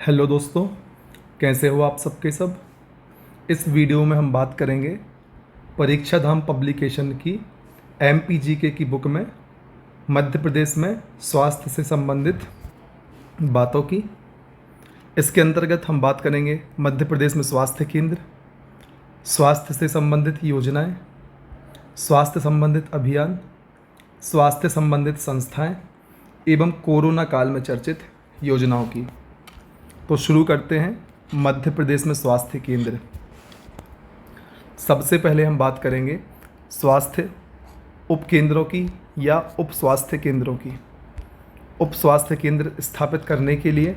Hello दोस्तों, कैसे हो आप सबके सब। इस वीडियो में हम बात करेंगे परीक्षा धाम पब्लिकेशन की एमपीजीके की बुक में मध्य प्रदेश में स्वास्थ्य से संबंधित बातों की। इसके अंतर्गत हम बात करेंगे मध्य प्रदेश में स्वास्थ्य केंद्र, स्वास्थ्य से संबंधित योजनाएं, स्वास्थ्य संबंधित अभियान, स्वास्थ्य संबंधित संस्थाएं एवं कोरोना काल में चर्चित योजनाओं की। तो शुरू करते हैं मध्य प्रदेश में स्वास्थ्य केंद्र। सबसे पहले हम बात करेंगे स्वास्थ्य उपकेंद्रों की या उप स्वास्थ्य केंद्रों की। उप स्वास्थ्य केंद्र स्थापित करने के लिए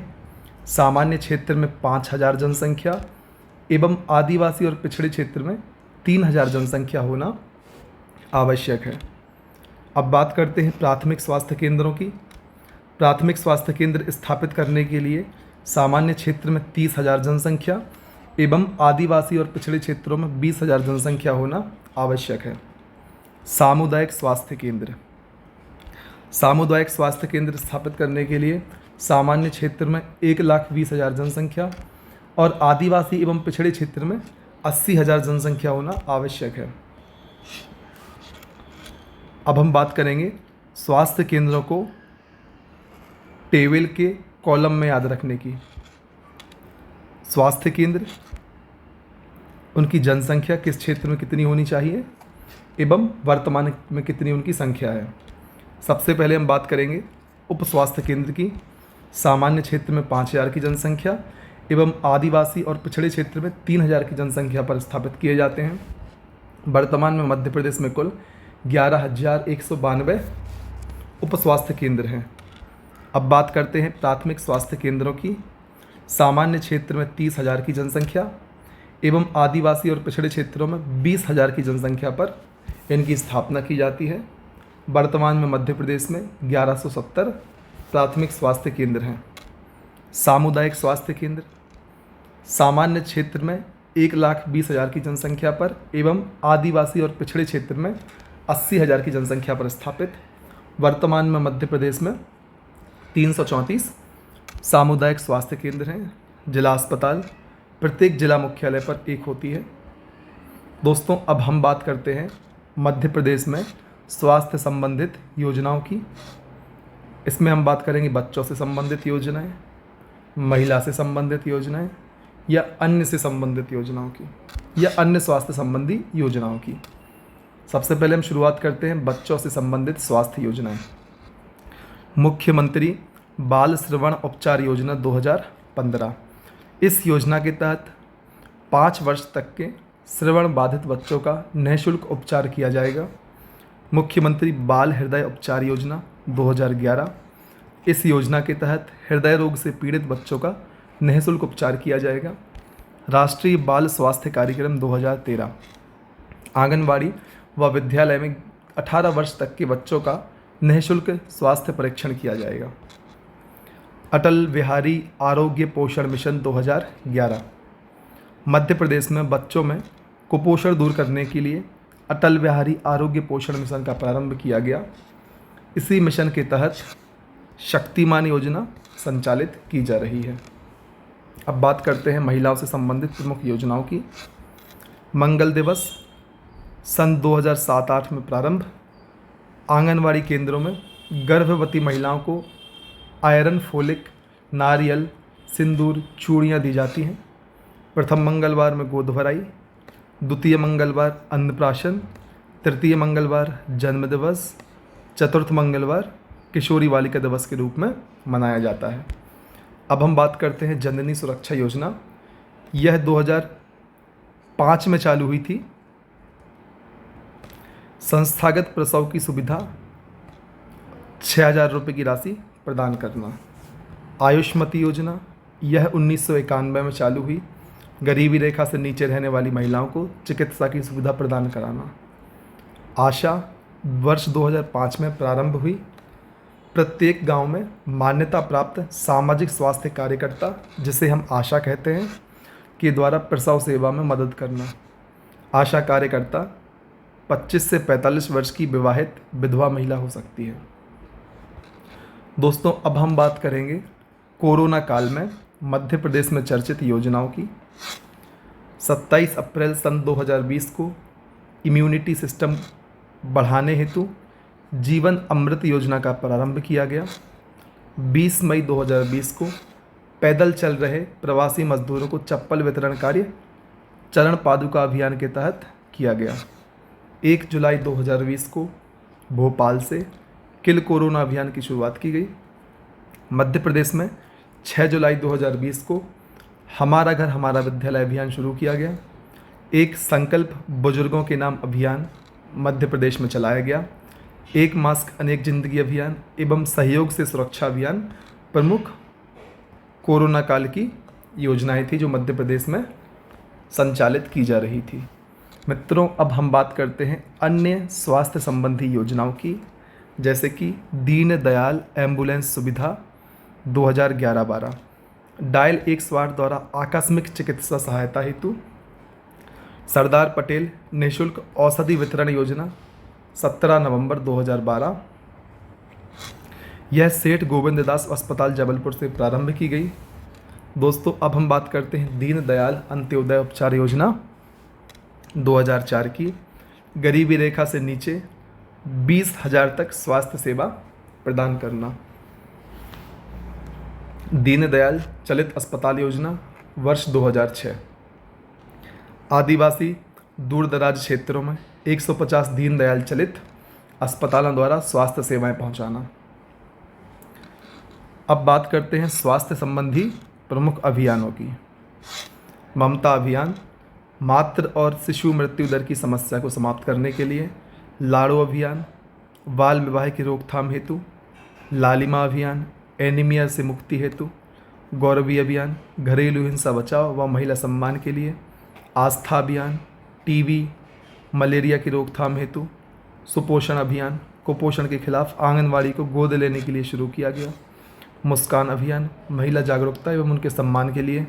सामान्य क्षेत्र में 5,000 जनसंख्या एवं आदिवासी और पिछड़े क्षेत्र में 3,000 जनसंख्या होना आवश्यक है। अब बात करते हैं प्राथमिक स्वास्थ्य केंद्रों की। प्राथमिक स्वास्थ्य केंद्र स्थापित करने के लिए सामान्य क्षेत्र में 30,000 जनसंख्या एवं आदिवासी और पिछड़े क्षेत्रों में 20,000 जनसंख्या होना आवश्यक है। सामुदायिक स्वास्थ्य केंद्र। सामुदायिक स्वास्थ्य केंद्र स्थापित करने के लिए सामान्य क्षेत्र में 1,20,000 जनसंख्या और आदिवासी एवं पिछड़े क्षेत्र में 80,000 जनसंख्या होना आवश्यक है। अब हम बात करेंगे स्वास्थ्य केंद्रों को टेबल के कॉलम में याद रखने की। स्वास्थ्य केंद्र, उनकी जनसंख्या किस क्षेत्र में कितनी होनी चाहिए एवं वर्तमान में कितनी उनकी संख्या है। सबसे पहले हम बात करेंगे उप स्वास्थ्य केंद्र की। सामान्य क्षेत्र में 5,000 की जनसंख्या एवं आदिवासी और पिछड़े क्षेत्र में 3,000 की जनसंख्या पर स्थापित किए जाते हैं। वर्तमान में मध्य प्रदेश में कुल 11,192 उप स्वास्थ्य केंद्र हैं। अब बात करते हैं प्राथमिक स्वास्थ्य केंद्रों की। सामान्य क्षेत्र में 30,000 की जनसंख्या एवं आदिवासी और पिछड़े क्षेत्रों में 20,000 की जनसंख्या पर इनकी स्थापना की जाती है। वर्तमान में मध्य प्रदेश में 1,170 प्राथमिक स्वास्थ्य केंद्र हैं। सामुदायिक स्वास्थ्य केंद्र, सामान्य क्षेत्र में 1,20,000 की जनसंख्या पर एवं आदिवासी और पिछड़े क्षेत्र में 80,000 की जनसंख्या पर स्थापित। वर्तमान में मध्य प्रदेश में 334 सामुदायिक स्वास्थ्य केंद्र हैं। जिला अस्पताल प्रत्येक जिला मुख्यालय पर एक होती है। दोस्तों, अब हम बात करते हैं मध्य प्रदेश में स्वास्थ्य संबंधित योजनाओं की। इसमें हम बात करेंगे बच्चों से संबंधित योजनाएं, महिला से संबंधित योजनाएं या अन्य से संबंधित योजनाओं की या अन्य स्वास्थ्य संबंधी योजनाओं की। सबसे पहले हम शुरुआत करते हैं बच्चों से संबंधित स्वास्थ्य योजनाएं। मुख्यमंत्री बाल श्रवण उपचार योजना 2015। इस योजना के तहत 5 वर्ष तक के श्रवण बाधित बच्चों का निःशुल्क उपचार किया जाएगा। मुख्यमंत्री बाल हृदय उपचार योजना 2011। इस योजना के तहत हृदय रोग से पीड़ित बच्चों का निःशुल्क उपचार किया जाएगा। राष्ट्रीय बाल स्वास्थ्य कार्यक्रम 2013। आंगनबाड़ी व विद्यालय में 18 वर्ष तक के बच्चों का निःशुल्क स्वास्थ्य परीक्षण किया जाएगा। अटल बिहारी आरोग्य पोषण मिशन 2011। मध्य प्रदेश में बच्चों में कुपोषण दूर करने के लिए अटल बिहारी आरोग्य पोषण मिशन का प्रारंभ किया गया। इसी मिशन के तहत शक्तिमान योजना संचालित की जा रही है। अब बात करते हैं महिलाओं से संबंधित प्रमुख योजनाओं की। मंगल दिवस सन 2007-8 में प्रारंभ। आंगनवाड़ी केंद्रों में गर्भवती महिलाओं को आयरन, फोलिक, नारियल, सिंदूर, चूड़ियाँ दी जाती हैं। प्रथम मंगलवार में गोद भराई, द्वितीय मंगलवार अन्नप्राशन, तृतीय मंगलवार जन्म दिवस, चतुर्थ मंगलवार किशोरी बालिका दिवस के रूप में मनाया जाता है। अब हम बात करते हैं जननी सुरक्षा योजना। यह 2005 में चालू हुई थी। संस्थागत प्रसव की सुविधा, 6,000 रुपये की राशि प्रदान करना। आयुष्मती योजना, यह 1991 में चालू हुई। गरीबी रेखा से नीचे रहने वाली महिलाओं को चिकित्सा की सुविधा प्रदान कराना। आशा वर्ष 2005 में प्रारंभ हुई। प्रत्येक गांव में मान्यता प्राप्त सामाजिक स्वास्थ्य कार्यकर्ता, जिसे हम आशा कहते हैं, के द्वारा प्रसव सेवा में मदद करना। आशा कार्यकर्ता 25 से 45 वर्ष की विवाहित विधवा महिला हो सकती है। दोस्तों, अब हम बात करेंगे कोरोना काल में मध्य प्रदेश में चर्चित योजनाओं की। 27 अप्रैल सन 2020 को इम्यूनिटी सिस्टम बढ़ाने हेतु जीवन अमृत योजना का प्रारंभ किया गया। 20 मई 2020 को पैदल चल रहे प्रवासी मजदूरों को चप्पल वितरण कार्य चरण पादुका अभियान के तहत किया गया। 1 जुलाई 2020 को भोपाल से किल कोरोना अभियान की शुरुआत की गई। मध्य प्रदेश में 6 जुलाई 2020 को हमारा घर हमारा विद्यालय अभियान शुरू किया गया। एक संकल्प बुजुर्गों के नाम अभियान मध्य प्रदेश में चलाया गया। एक मास्क अनेक जिंदगी अभियान एवं सहयोग से सुरक्षा अभियान प्रमुख कोरोना काल की योजनाएं थी जो मध्य प्रदेश में संचालित की जा रही थी। मित्रों, अब हम बात करते हैं अन्य स्वास्थ्य संबंधी योजनाओं की, जैसे कि दीनदयाल एम्बुलेंस सुविधा 2011-12, डायल 108 द्वारा आकस्मिक चिकित्सा सहायता हेतु, सरदार पटेल निःशुल्क औषधि वितरण योजना 17 नवंबर 2012, यह सेठ गोविंददास अस्पताल जबलपुर से प्रारंभ की गई। दोस्तों, अब हम बात करते हैं दीनदयाल अंत्योदय उपचार योजना 2004 की। गरीबी रेखा से नीचे 20,000 तक स्वास्थ्य सेवा प्रदान करना। दीनदयाल चलित अस्पताल योजना वर्ष 2006, आदिवासी दूर दराज क्षेत्रों में 150 दीनदयाल चलित अस्पतालों द्वारा स्वास्थ्य सेवाएं पहुंचाना। अब बात करते हैं स्वास्थ्य संबंधी प्रमुख अभियानों की। ममता अभियान, मातृ और शिशु मृत्यु दर की समस्या को समाप्त करने के लिए। लाड़ो अभियान, बाल विवाह की रोकथाम हेतु। लालिमा अभियान, एनीमिया से मुक्ति हेतु। गौरवी अभियान, घरेलू हिंसा बचाव व महिला सम्मान के लिए। आस्था अभियान, टीबी मलेरिया की रोकथाम हेतु। सुपोषण अभियान, कुपोषण के खिलाफ आंगनवाड़ी को गोद लेने के लिए शुरू किया गया। मुस्कान अभियान, महिला जागरूकता एवं उनके सम्मान के लिए।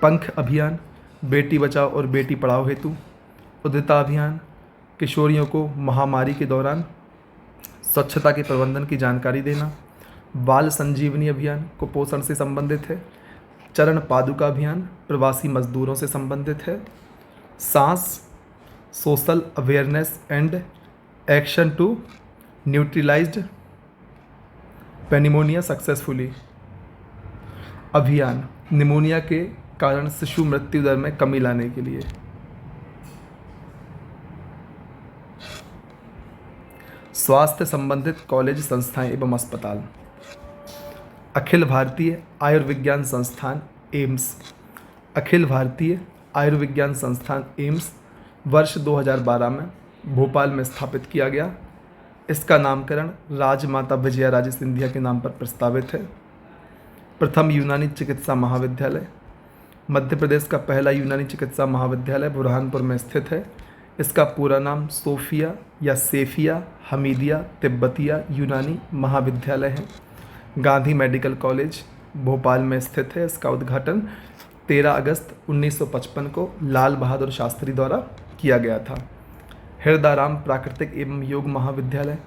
पंख अभियान, बेटी बचाओ और बेटी पढ़ाओ हेतु। उदिता अभियान, किशोरियों को महामारी के दौरान स्वच्छता के प्रबंधन की जानकारी देना। बाल संजीवनी अभियान कुपोषण से संबंधित है। चरण पादुका अभियान प्रवासी मजदूरों से संबंधित है। Saans, social awareness and action to neutralized pneumonia successfully अभियान, निमोनिया के कारण शिशु मृत्यु दर में कमी लाने के लिए। स्वास्थ्य संबंधित कॉलेज, संस्थाएं एवं अस्पताल। अखिल भारतीय आयुर्विज्ञान संस्थान एम्स। अखिल भारतीय आयुर्विज्ञान संस्थान एम्स वर्ष 2012 में भोपाल में स्थापित किया गया। इसका नामकरण राजमाता विजया राजे सिंधिया के नाम पर प्रस्तावित है। प्रथम यूनानी चिकित्सा महाविद्यालय। मध्य प्रदेश का पहला यूनानी चिकित्सा महाविद्यालय बुरहानपुर में स्थित है। इसका पूरा नाम सोफिया या सेफिया हमीदिया तिब्बतिया यूनानी महाविद्यालय है। गांधी मेडिकल कॉलेज भोपाल में स्थित है। इसका उद्घाटन 13 अगस्त 1955 को लाल बहादुर शास्त्री द्वारा किया गया था। हृदयराम प्राकृतिक एवं योग महाविद्यालय।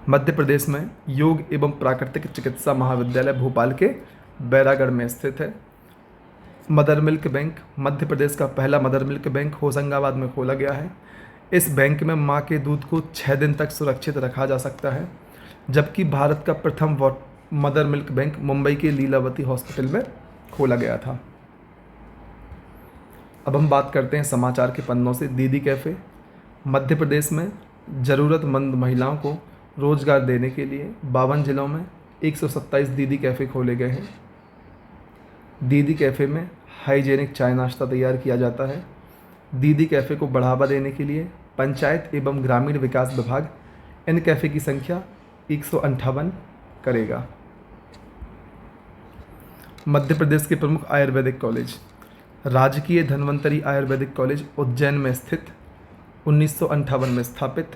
मध्य प्रदेश में योग एवं प्राकृतिक चिकित्सा महाविद्यालय भोपाल के बैरागढ़ में स्थित है। Mother milk bank, Madhya Pradesh का पहला मदर मिल्क बैंक होशंगाबाद में खोला गया है। इस बैंक में मां के दूध को 6 दिन तक सुरक्षित रखा जा सकता है, जबकि भारत का प्रथम मदर मिल्क बैंक मुंबई के लीलावती हॉस्पिटल में खोला गया था। अब हम बात करते हैं समाचार के पन्नों से। दीदी कैफ़े। मध्य प्रदेश में ज़रूरतमंद महिलाओं को रोजगार देने के लिए 52 जिलों में 127 दीदी कैफ़े खोले गए हैं। दीदी कैफ़े में हाइजेनिक चाय नाश्ता तैयार किया जाता है। दीदी कैफ़े को बढ़ावा देने के लिए पंचायत एवं ग्रामीण विकास विभाग इन कैफ़े की संख्या 158 करेगा। मध्य प्रदेश के प्रमुख आयुर्वेदिक कॉलेज। राजकीय धन्वंतरी आयुर्वेदिक कॉलेज उज्जैन में स्थित 1958 में स्थापित।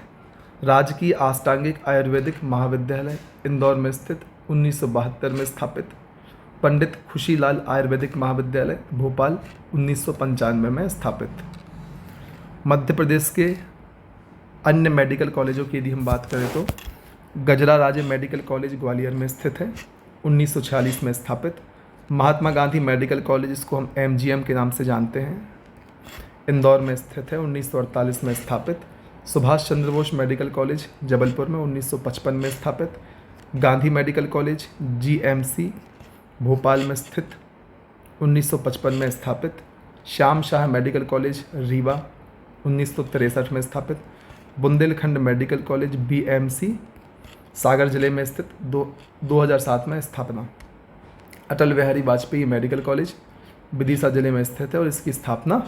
राजकीय अष्टांगिक आयुर्वेदिक महाविद्यालय इंदौर में स्थित 1972 में स्थापित। पंडित खुशीलाल आयुर्वेदिक महाविद्यालय भोपाल 1995 में स्थापित। मध्य प्रदेश के अन्य मेडिकल कॉलेजों की यदि हम बात करें तो गजरा राजे मेडिकल कॉलेज ग्वालियर में स्थित है, 1946 में स्थापित। महात्मा गांधी मेडिकल कॉलेज, इसको हम MGM के नाम से जानते हैं, इंदौर में स्थित है, 1948 में स्थापित। सुभाष चंद्र बोस मेडिकल कॉलेज जबलपुर में 1955 में स्थापित। Gandhi medical college GMC Bhopal में स्थित, 1955 में स्थापित। श्याम शाह मेडिकल कॉलेज रीवा 1963 में स्थापित। बुंदेलखंड मेडिकल कॉलेज BMC सागर जिले में स्थित, 2007 में स्थापना। अटल बिहारी वाजपेयी मेडिकल कॉलेज विदिशा जिले में स्थित है और इसकी स्थापना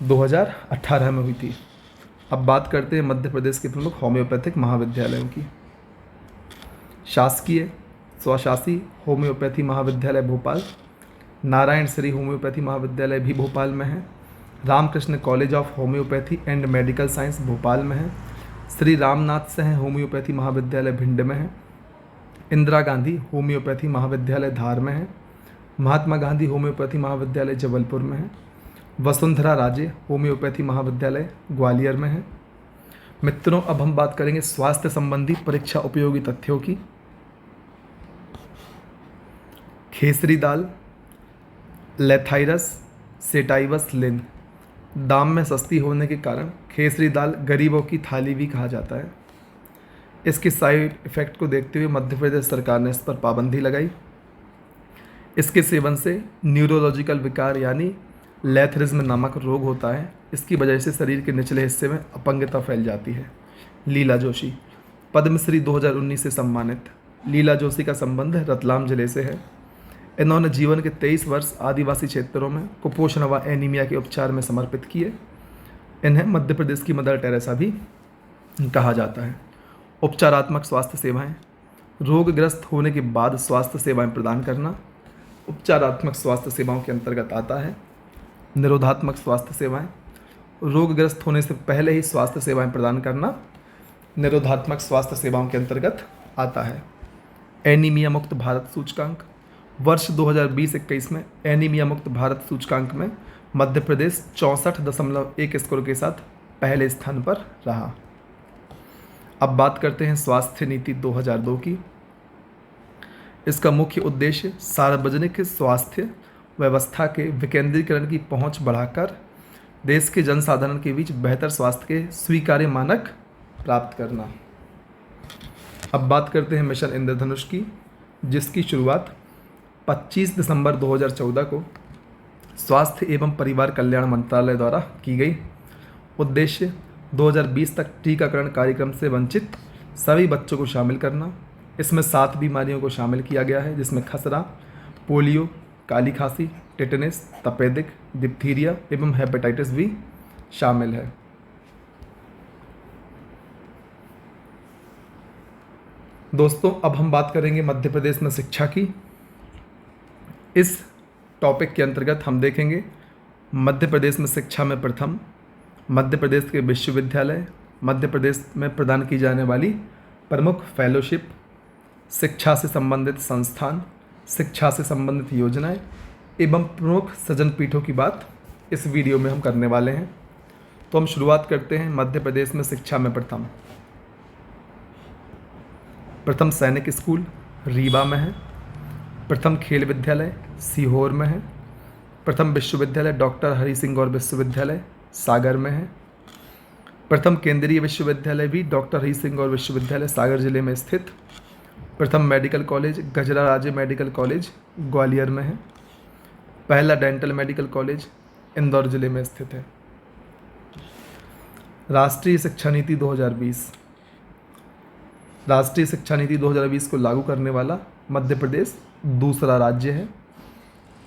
2018 में हुई थी। अब बात करते हैं मध्य प्रदेश के प्रमुख होम्योपैथिक महाविद्यालयों की। शासकीय स्वशासी होम्योपैथी महाविद्यालय भोपाल, नारायण श्री होम्योपैथी महाविद्यालय भी भोपाल में है, Ramakrishna college of homeopathy and medical science Bhopal में है, श्री रामनाथ सह होम्योपैथी महाविद्यालय भिंड में है, इंदिरा गांधी होम्योपैथी महाविद्यालय धार में है, महात्मा गांधी होम्योपैथी महाविद्यालय जबलपुर में है, वसुंधरा राजे होम्योपैथी महाविद्यालय ग्वालियर में है। मित्रों, अब हम बात करेंगे स्वास्थ्य संबंधी परीक्षा उपयोगी तथ्यों की। खेसरी दाल लेथाइरस सेटाइवस लिन दाम में सस्ती होने के कारण खेसरी दाल गरीबों की थाली भी कहा जाता है। इसके साइड इफ़ेक्ट को देखते हुए मध्य प्रदेश सरकार ने इस पर पाबंदी लगाई। इसके सेवन से न्यूरोलॉजिकल विकार यानी लेथरिज्म नामक रोग होता है। इसकी वजह से शरीर के निचले हिस्से में अपंगता फैल जाती है। लीला जोशी पद्मश्री 2019 से सम्मानित। लीला जोशी का संबंध रतलाम जिले से है। इन्होंने जीवन के 23 वर्ष आदिवासी क्षेत्रों में कुपोषण व एनीमिया के उपचार में समर्पित किए। इन्हें मध्य प्रदेश की मदर टेरेसा भी कहा जाता है। उपचारात्मक स्वास्थ्य सेवाएं, रोगग्रस्त होने के बाद स्वास्थ्य सेवाएं प्रदान करना उपचारात्मक स्वास्थ्य सेवाओं के अंतर्गत आता है। निरोधात्मक स्वास्थ्य सेवाएं, रोगग्रस्त होने से पहले ही स्वास्थ्य सेवाएं प्रदान करना निरोधात्मक स्वास्थ्य सेवाओं के अंतर्गत आता है। एनीमिया मुक्त भारत सूचकांक, वर्ष 2020-21 में एनीमिया मुक्त भारत सूचकांक में मध्य प्रदेश 64.1 स्कोर के साथ पहले स्थान पर रहा। अब बात करते हैं स्वास्थ्य नीति 2002 की। इसका मुख्य उद्देश्य सार्वजनिक स्वास्थ्य व्यवस्था के विकेंद्रीकरण की पहुंच बढ़ाकर देश के जनसाधारण के बीच बेहतर स्वास्थ्य के स्वीकार्य मानक प्राप्त करना। अब बात करते हैं मिशन इंद्रधनुष की, जिसकी शुरुआत 25 दिसंबर 2014 को स्वास्थ्य एवं परिवार कल्याण मंत्रालय द्वारा की गई। उद्देश्य 2020 तक टीकाकरण कार्यक्रम से वंचित सभी बच्चों को शामिल करना। इसमें 7 बीमारियों को शामिल किया गया है, जिसमें खसरा, पोलियो, काली खांसी, टेटनस, तपेदिक, डिप्थीरिया एवं हेपेटाइटिस भी शामिल है। दोस्तों, अब हम बात करेंगे मध्य प्रदेश में शिक्षा की। इस टॉपिक के अंतर्गत हम देखेंगे मध्य प्रदेश में शिक्षा में प्रथम, मध्य प्रदेश के विश्वविद्यालय, मध्य प्रदेश में प्रदान की जाने वाली प्रमुख फेलोशिप, शिक्षा से संबंधित संस्थान, शिक्षा से संबंधित योजनाएं एवं प्रमुख सृजन पीठों की बात इस वीडियो में हम करने वाले हैं। तो हम शुरुआत करते हैं मध्य प्रदेश में शिक्षा में प्रथम। प्रथम सैनिक स्कूल रीवा में है। प्रथम खेल विद्यालय सीहोर में है। प्रथम विश्वविद्यालय डॉक्टर हरि सिंह गौर विश्वविद्यालय सागर में है। प्रथम केंद्रीय विश्वविद्यालय भी डॉक्टर हरि सिंह गौर विश्वविद्यालय सागर जिले में स्थित। प्रथम मेडिकल कॉलेज गजरा राजे मेडिकल कॉलेज ग्वालियर में है। पहला डेंटल मेडिकल कॉलेज इंदौर जिले में स्थित है। राष्ट्रीय शिक्षा नीति 2020, राष्ट्रीय शिक्षा नीति 2020 को लागू करने वाला मध्य प्रदेश दूसरा राज्य है।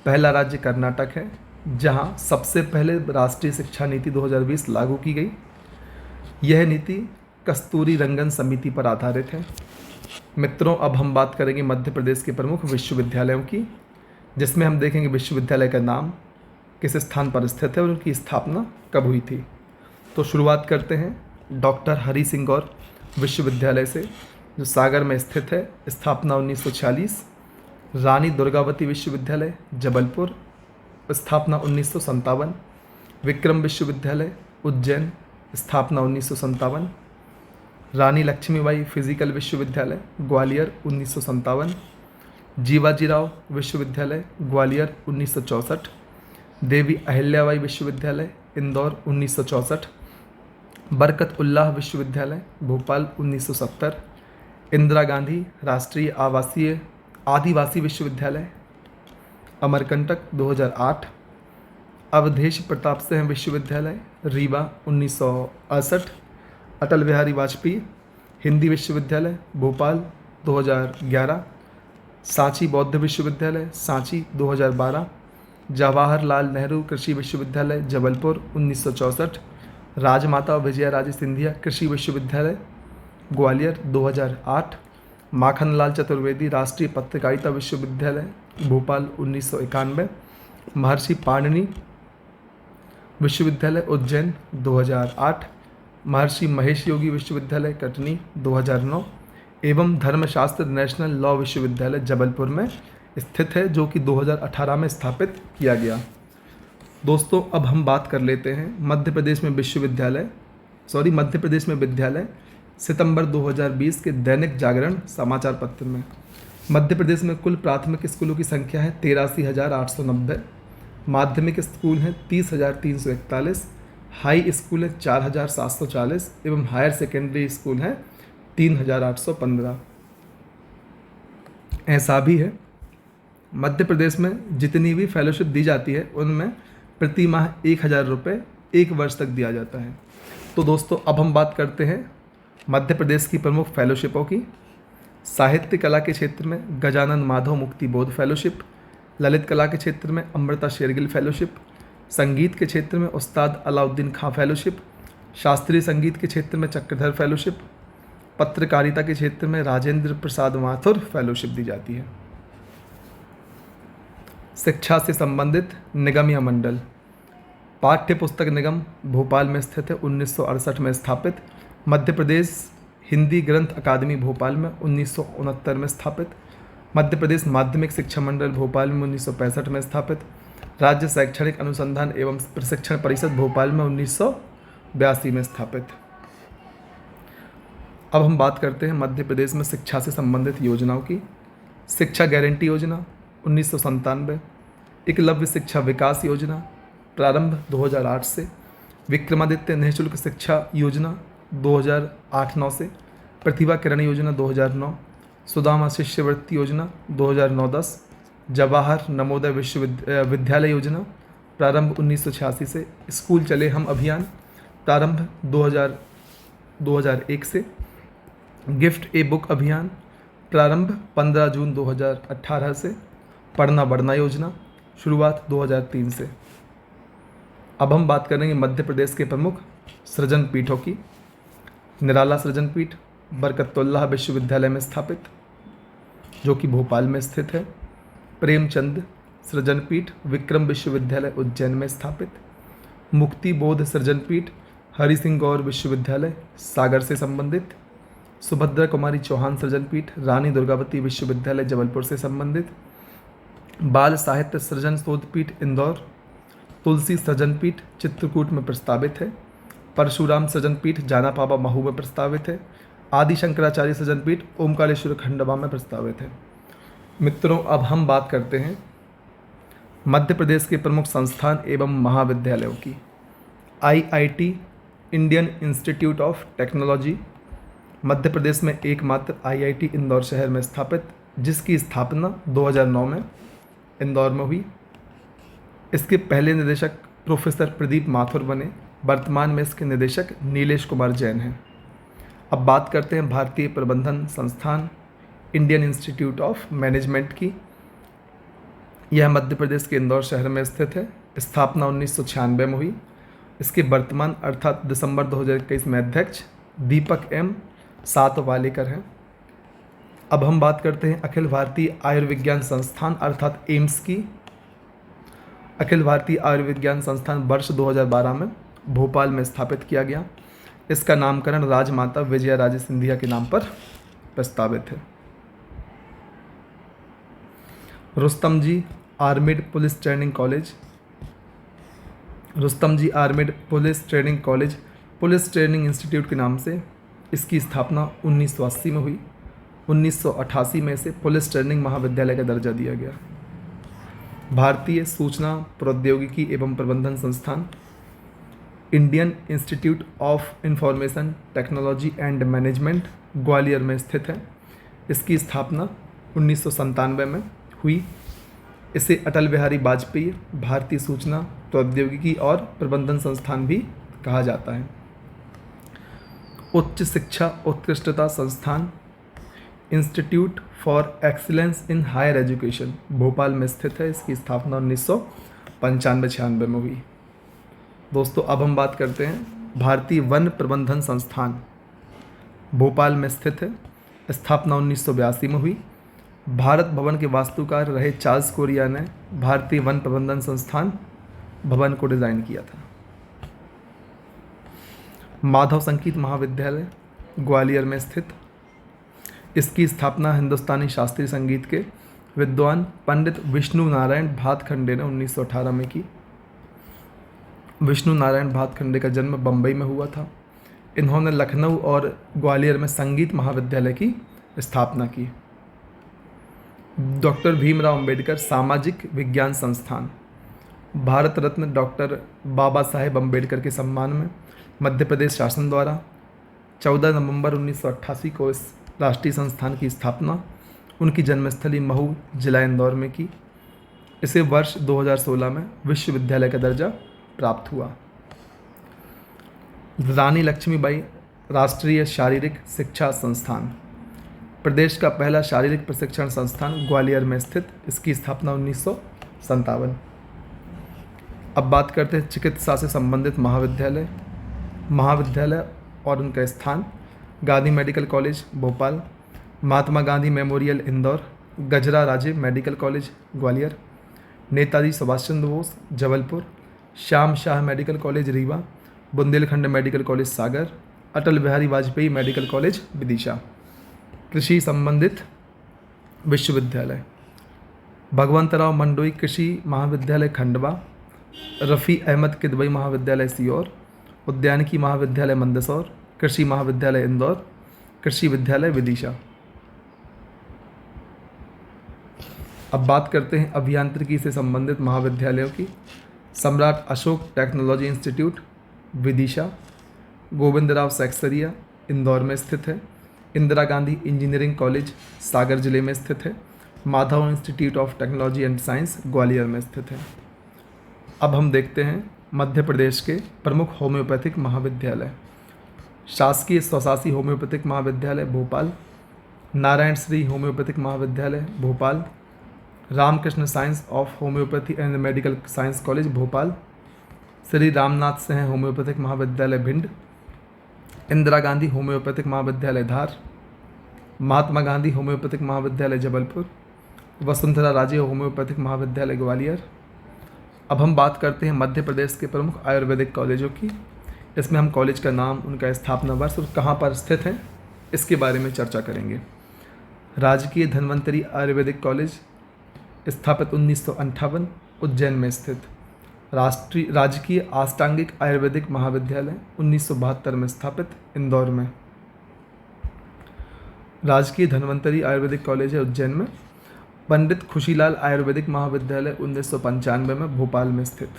पहला राज्य कर्नाटक है, जहां सबसे पहले राष्ट्रीय शिक्षा नीति 2020 लागू की गई। यह नीति कस्तूरी रंगन समिति पर आधारित है। मित्रों, अब हम बात करेंगे मध्य प्रदेश के प्रमुख विश्वविद्यालयों की, जिसमें हम देखेंगे विश्वविद्यालय का नाम, किस स्थान पर स्थित है और उनकी स्थापना कब हुई थी। तो शुरुआत करते हैं डॉक्टर हरि सिंह गौर विश्वविद्यालय से, जो सागर में स्थित है। स्थापना 1946। रानी दुर्गावती विश्वविद्यालय जबलपुर, स्थापना 1957। विक्रम विश्वविद्यालय उज्जैन, स्थापना 1957। रानी लक्ष्मीबाई फिजिकल विश्वविद्यालय ग्वालियर 1957। जीवाजीराव विश्वविद्यालय ग्वालियर 1964, देवी अहिल्याबाई विश्वविद्यालय इंदौर 1964, बरकत उल्लाह विश्वविद्यालय भोपाल 1970, इंदिरा गांधी राष्ट्रीय आदिवासी विश्वविद्यालय अमरकंटक 2008, अवधेश प्रताप सिंह विश्वविद्यालय रीवा 1968, अटल बिहारी वाजपेयी हिंदी विश्वविद्यालय भोपाल 2011, सांची बौद्ध विश्वविद्यालय सांची 2012, जवाहरलाल नेहरू कृषि विश्वविद्यालय जबलपुर 1964, राजमाता विजया राजे सिंधिया कृषि विश्वविद्यालय ग्वालियर 2008, माखनलाल चतुर्वेदी राष्ट्रीय पत्रकारिता विश्वविद्यालय भोपाल 1991, महर्षि पाणिनि विश्वविद्यालय उज्जैन 2008, महर्षि महेश योगी विश्वविद्यालय कटनी 2009 एवं धर्मशास्त्र नेशनल लॉ विश्वविद्यालय जबलपुर में स्थित है, जो कि 2018 में स्थापित किया गया। दोस्तों, अब हम बात कर लेते हैं मध्य प्रदेश में विद्यालय सितंबर 2020 के दैनिक जागरण समाचार पत्र में। मध्य प्रदेश में कुल प्राथमिक स्कूलों की संख्या है 83,890, माध्यमिक स्कूल हैं 30,341, हाई स्कूल है 4,740 एवं हायर सेकेंडरी स्कूल हैं 3,815। ऐसा भी है, मध्य प्रदेश में जितनी भी फेलोशिप दी जाती है उनमें प्रति माह 1,000 रुपये 1 वर्ष तक दिया जाता है। तो दोस्तों, अब हम बात करते हैं मध्य प्रदेश की प्रमुख फेलोशिपों की। साहित्य कला के क्षेत्र में गजानन माधव मुक्ति बोध फेलोशिप, ललित कला के क्षेत्र में अमृता शेरगिल फेलोशिप, संगीत के क्षेत्र में उस्ताद अलाउद्दीन खां फेलोशिप, शास्त्रीय संगीत के क्षेत्र में चक्रधर फेलोशिप, पत्रकारिता के क्षेत्र में राजेंद्र प्रसाद माथुर फेलोशिप दी जाती है। शिक्षा से संबंधित निगम या मंडल, पाठ्य पुस्तक निगम भोपाल में स्थित है, 1968 में स्थापित। मध्य प्रदेश हिंदी ग्रंथ अकादमी भोपाल में 1969 में स्थापित। मध्य प्रदेश माध्यमिक शिक्षा मंडल भोपाल में 1965 में स्थापित। राज्य शैक्षणिक अनुसंधान एवं प्रशिक्षण परिषद भोपाल में 1982 में स्थापित। अब हम बात करते हैं मध्य प्रदेश में शिक्षा से संबंधित योजनाओं की। शिक्षा गारंटी योजना 1997, एकलव्य शिक्षा विकास योजना प्रारंभ 2008 से, विक्रमादित्य निःशुल्क शिक्षा योजना 2008-9 से, प्रतिभा किरण योजना 2009, सुदामा शिष्यवृत्ति योजना 2009-10, जवाहर नवोदय विद्यालय योजना प्रारंभ 1986 से, स्कूल चले हम अभियान प्रारंभ 2001 से, गिफ्ट ए बुक अभियान प्रारंभ 15 जून 2018 से, पढ़ना बढ़ना योजना शुरुआत 2003 से। अब हम बात करेंगे मध्य प्रदेश के प्रमुख सृजन पीठों की। निराला सृजन पीठ बरकतुल्लाह विश्वविद्यालय में स्थापित, जो कि भोपाल में स्थित है। प्रेमचंद सृजन पीठ विक्रम विश्वविद्यालय उज्जैन में स्थापित। मुक्ति बोध सृजन पीठ हरि सिंह गौर विश्वविद्यालय सागर से संबंधित। सुभद्रा कुमारी चौहान सृजन पीठ रानी दुर्गावती विश्वविद्यालय जबलपुर से संबंधित। बाल साहित्य सृजन शोध पीठ इंदौर। तुलसी सृजन पीठ चित्रकूट में प्रस्तावित है। परशुराम सृजन पीठ जानापाबा महू में प्रस्तावित है। आदि शंकराचार्य सृजन पीठ ओमकारेश्वर खंडवा में प्रस्तावित है। मित्रों, अब हम बात करते हैं मध्य प्रदेश के प्रमुख संस्थान एवं महाविद्यालयों की। IIT Indian Institute of Technology Madhya Pradesh में एकमात्र IIT इंदौर शहर में स्थापित, जिसकी स्थापना 2009 में इंदौर में हुई। इसके पहले निदेशक प्रोफेसर प्रदीप माथुर बने। वर्तमान में इसके निदेशक नीलेश कुमार जैन हैं। अब बात करते हैं भारतीय प्रबंधन संस्थान इंडियन इंस्टीट्यूट ऑफ मैनेजमेंट की। यह मध्य प्रदेश के इंदौर शहर में स्थित है। स्थापना 1996 में हुई। इसके वर्तमान अर्थात दिसंबर 2021 में अध्यक्ष दीपक M सातवालेकर हैं। अब हम बात करते हैं अखिल भारतीय आयुर्विज्ञान संस्थान अर्थात एम्स की। अखिल भारतीय आयुर्विज्ञान संस्थान वर्ष 2012 में भोपाल में स्थापित किया गया। इसका नामकरण राजमाता विजया राजे सिंधिया के नाम पर प्रस्तावित है। Rustam ji armed police training college. Rustam ji armed police training college police training institute के नाम से इसकी स्थापना 1980 में हुई। 1988 में इसे पुलिस ट्रेनिंग महाविद्यालय का दर्जा दिया गया। भारतीय सूचना प्रौद्योगिकी एवं प्रबंधन संस्थान Indian Institute of information technology and management Gwalior में स्थित है। इसकी स्थापना 1997 में हुई। इसे अटल बिहारी वाजपेयी भारतीय सूचना प्रौद्योगिकी और प्रबंधन संस्थान भी कहा जाता है। उच्च शिक्षा उत्कृष्टता संस्थान institute for excellence in higher education Bhopal में स्थित है। इसकी स्थापना 1995-96 में हुई। दोस्तों अब हम बात करते हैं भारतीय वन प्रबंधन संस्थान भोपाल में स्थित है। स्थापना 1982 में हुई। भारत भवन के वास्तुकार रहे चार्ल्स कोरिया ने भारतीय वन प्रबंधन संस्थान भवन को डिज़ाइन किया था। माधव संगीत महाविद्यालय ग्वालियर में स्थित। इसकी स्थापना हिंदुस्तानी शास्त्रीय संगीत के विद्वान पंडित विष्णु नारायण भातखंडे ने 1918 में की। विष्णु नारायण भातखंडे का जन्म बम्बई में हुआ था। इन्होंने लखनऊ और ग्वालियर में संगीत महाविद्यालय की स्थापना की। डॉक्टर भीमराव अंबेडकर सामाजिक विज्ञान संस्थान भारत रत्न डॉक्टर बाबा साहेब अंबेडकर के सम्मान में मध्य प्रदेश शासन द्वारा 14 नवंबर 1988 को इस राष्ट्रीय संस्थान की स्थापना उनकी जन्मस्थली महू जिला इंदौर में की। इसे वर्ष 2016 में विश्वविद्यालय का दर्जा प्राप्त हुआ। रानी लक्ष्मीबाई राष्ट्रीय शारीरिक शिक्षा संस्थान प्रदेश का पहला शारीरिक प्रशिक्षण संस्थान ग्वालियर में स्थित। इसकी स्थापना 1957। अब बात करते हैं चिकित्सा से संबंधित महाविद्यालय और उनका स्थान Gandhi medical college Bhopal, Mahatma Gandhi memorial Indore, Gajra Raje medical college Gwalior, Netaji Subhash Chandra Bose Jabalpur, Shyam Shah medical college Rewa, Bundelkhand medical college Sagar, Atal Bihari Vajpayee medical college Vidisha. कृषि संबंधित विश्वविद्यालय भगवंतराव मंडोई कृषि महाविद्यालय खंडवा, रफ़ी अहमद किदवई महाविद्यालय सीहोर, उद्यानिकी महाविद्यालय मंदसौर, कृषि महाविद्यालय इंदौर, कृषि विद्यालय विदिशा। अब बात करते हैं अभियांत्रिकी से संबंधित महाविद्यालयों की। सम्राट अशोक टेक्नोलॉजी इंस्टीट्यूट विदिशा, गोविंदराव सैक्सरिया इंदौर में स्थित है। इंदिरा गांधी इंजीनियरिंग कॉलेज सागर जिले में स्थित है। Madhav institute of technology and science Gwalior में स्थित है। अब हम देखते हैं मध्य प्रदेश के प्रमुख होम्योपैथिक महाविद्यालय। शासकीय स्वशासी होम्योपैथिक महाविद्यालय भोपाल, नारायण श्री होम्योपैथिक महाविद्यालय Bhopal, Ramakrishna science of homeopathy and medical science college Bhopal, Shri Ramnath Singh homeopathic महाविद्यालय भिंड, इंदिरा गांधी होम्योपैथिक महाविद्यालय धार, महात्मा गांधी होम्योपैथिक महाविद्यालय जबलपुर, वसुंधरा राजे होम्योपैथिक महाविद्यालय ग्वालियर। अब हम बात करते हैं मध्य प्रदेश के प्रमुख आयुर्वेदिक कॉलेजों की। इसमें हम कॉलेज का नाम, उनका स्थापना वर्ष और कहाँ पर स्थित है इसके बारे में चर्चा करेंगे। राजकीय धन्वंतरी आयुर्वेदिक कॉलेज स्थापित 1958 उज्जैन में स्थित। राजकीय अष्टांगिक आयुर्वेदिक महाविद्यालय 1972 में स्थापित इंदौर में। राजकीय धन्वंतरी आयुर्वेदिक कॉलेज है उज्जैन में। पंडित खुशीलाल आयुर्वेदिक महाविद्यालय 1995 में भोपाल में स्थित।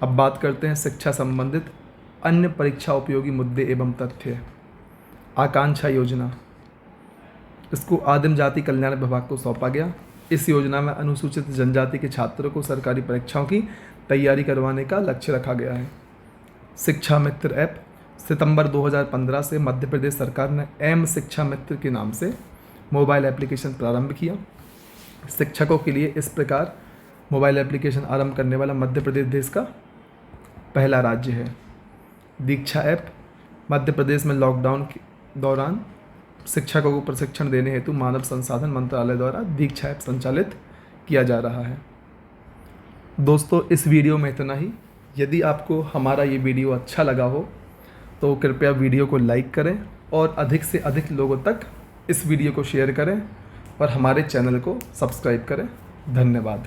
अब बात करते हैं शिक्षा संबंधित अन्य परीक्षा उपयोगी मुद्दे एवं तथ्य। आकांक्षा योजना, इसको आदिम जाति कल्याण विभाग को सौंपा गया। इस योजना में अनुसूचित जनजाति के छात्रों को सरकारी परीक्षाओं की तैयारी करवाने का लक्ष्य रखा गया है। शिक्षा मित्र ऐप, सितंबर 2015 से मध्य प्रदेश सरकार ने एम शिक्षा मित्र के नाम से मोबाइल एप्लीकेशन प्रारंभ किया। शिक्षकों के लिए इस प्रकार मोबाइल एप्लीकेशन आरंभ करने वाला मध्य प्रदेश देश का पहला राज्य है। दीक्षा ऐप, मध्य प्रदेश में लॉकडाउन के दौरान शिक्षकों को प्रशिक्षण देने हेतु मानव संसाधन मंत्रालय द्वारा दीक्षा ऐप संचालित किया जा रहा है। दोस्तों इस वीडियो में इतना ही। यदि आपको हमारा ये वीडियो अच्छा लगा हो तो कृपया वीडियो को लाइक करें और अधिक से अधिक लोगों तक इस वीडियो को शेयर करें और हमारे चैनल को सब्सक्राइब करें। धन्यवाद।